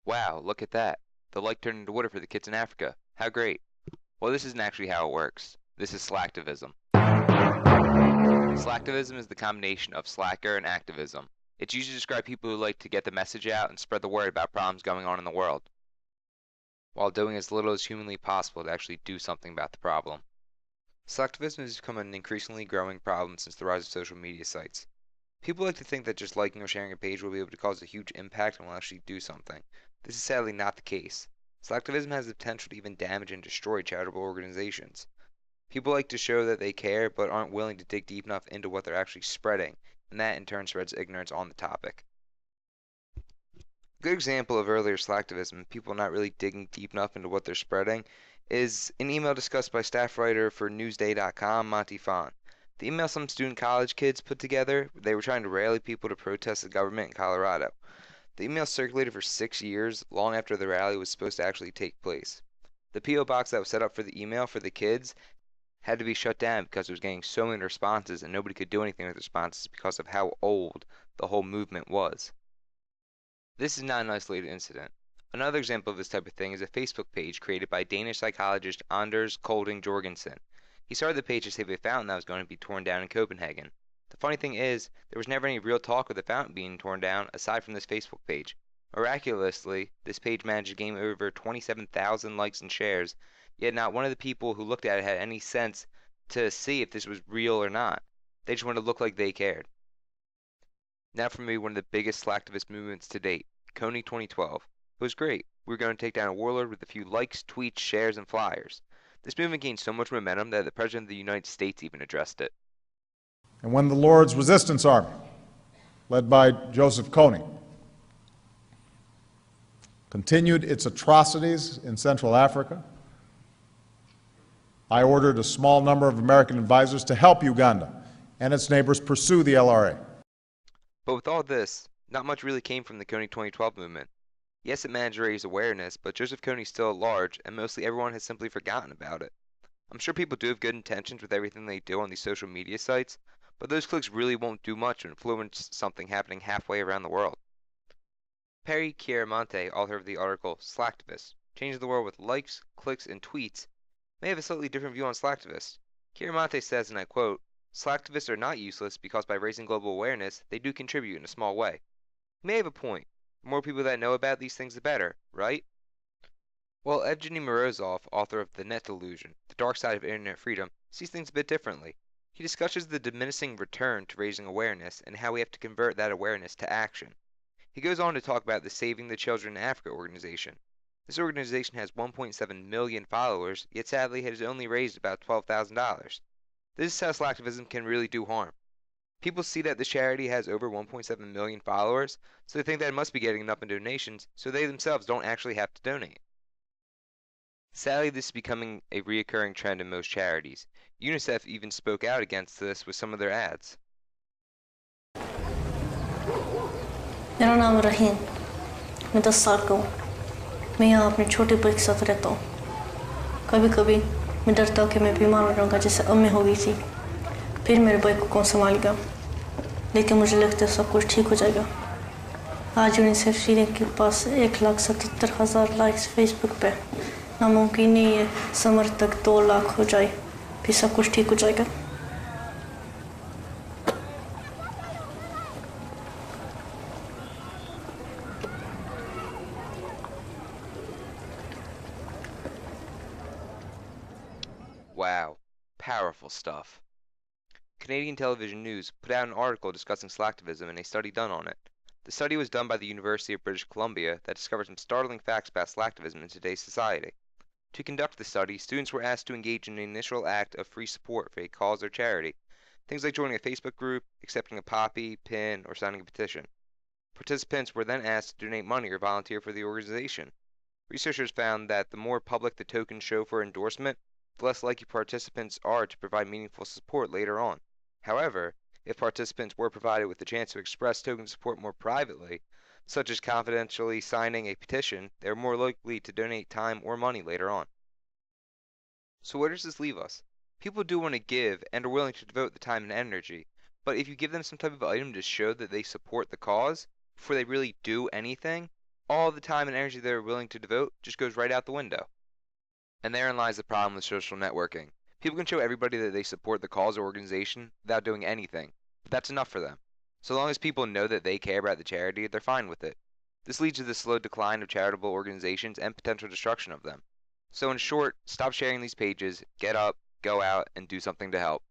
Wow, look at that. The light turned into water for the kids in Africa. How great. Well, this isn't actually how it works. This is slacktivism. Slacktivism is the combination of slacker and activism. It's used to describe people who like to get the message out and spread the word about problems going on in the world, while doing as little as humanly possible to actually do something about the problem. Slacktivism has become an increasingly growing problem since the rise of social media sites. People like to think that just liking or sharing a page will be able to cause a huge impact and will actually do something. This is sadly not the case. Slacktivism has the potential to even damage and destroy charitable organizations. People like to show that they care, but aren't willing to dig deep enough into what they're actually spreading, and that in turn spreads ignorance on the topic. A good example of earlier slacktivism, people not really digging deep enough into what they're spreading, is an email discussed by staff writer for Newsday.com, Monty Fon. The email some student college kids put together, they were trying to rally people to protest the government in Colorado. The email circulated for 6 years, long after the rally was supposed to actually take place. The P.O. box that was set up for the email for the kids had to be shut down because it was getting so many responses and nobody could do anything with responses because of how old the whole movement was. This is not an isolated incident. Another example of this type of thing is a Facebook page created by Danish psychologist Anders Kolding Jorgensen. He started the page to save a fountain that was going to be torn down in Copenhagen. The funny thing is, there was never any real talk of the fountain being torn down aside from this Facebook page. Miraculously, this page managed to gain over 27,000 likes and shares, yet not one of the people who looked at it had any sense to see if this was real or not. They just wanted to look like they cared. Now for me, one of the biggest slacktivist movements to date, Kony 2012. It was great. We were going to take down a warlord with a few likes, tweets, shares, and flyers. This movement gained so much momentum that the President of the United States even addressed it. And when the Lord's Resistance Army, led by Joseph Kony, continued its atrocities in Central Africa, I ordered a small number of American advisors to help Uganda and its neighbors pursue the LRA. But with all this, not much really came from the Kony 2012 movement. Yes, it managed to raise awareness, but Joseph Kony is still at large, and mostly everyone has simply forgotten about it. I'm sure people do have good intentions with everything they do on these social media sites, but those clicks really won't do much to influence something happening halfway around the world. Perry Chiaramonte, author of the article Slacktivists, Changing the World with Likes, Clicks, and Tweets, may have a slightly different view on slacktivists. Chiaramonte says, and I quote, "Slacktivists are not useless because by raising global awareness, they do contribute in a small way." He may have a point. The more people that know about these things, the better, right? Well, Evgeny Morozov, author of The Net Delusion, The Dark Side of Internet Freedom, sees things a bit differently. He discusses the diminishing return to raising awareness and how we have to convert that awareness to action. He goes on to talk about the Saving the Children in Africa organization. This organization has 1.7 million followers, yet sadly has only raised about $12,000. This is how slacktivism can really do harm. People see that this charity has over 1.7 million followers, so they think that it must be getting enough in donations, so they themselves don't actually have to donate. Sadly, this is becoming a reoccurring trend in most charities. UNICEF even spoke out against this with some of their ads. मेरा नाम रहीम, मैं 10 साल का हूँ। मैं यहाँ अपने छोटे भाई के साथ रहता हूँ। कभी कभी मैं डरता हूँ कि मैं बीमार हो जाऊँगा जैसे अब मैं हो गई थी। फिर मेरे भाई को कौन संभालेगा? लेकिन मुझे लगता है सब कुछ ठीक हो जाएगा। आज यूनिसेफ सीरिया के पास 1,77,000 लाइक्स फेसबुक पे। नामुमकिन नहीं है समर तक 2 लाख हो जाए, फिर सब कुछ ठीक हो जाएगा। Wow, powerful stuff. Canadian Television News put out an article discussing slacktivism and a study done on it. The study was done by the University of British Columbia that discovered some startling facts about slacktivism in today's society. To conduct the study, students were asked to engage in an initial act of free support for a cause or charity, things like joining a Facebook group, accepting a poppy, pin, or signing a petition. Participants were then asked to donate money or volunteer for the organization. Researchers found that the more public the tokens show for endorsement, the less likely participants are to provide meaningful support later on. However, if participants were provided with the chance to express token support more privately, such as confidentially signing a petition, they are more likely to donate time or money later on. So where does this leave us? People do want to give and are willing to devote the time and energy, but if you give them some type of item to show that they support the cause, before they really do anything, all the time and energy they're willing to devote just goes right out the window. And therein lies the problem with social networking. People can show everybody that they support the cause or organization without doing anything, but that's enough for them. So long as people know that they care about the charity, they're fine with it. This leads to the slow decline of charitable organizations and potential destruction of them. So in short, stop sharing these pages, get up, go out, and do something to help.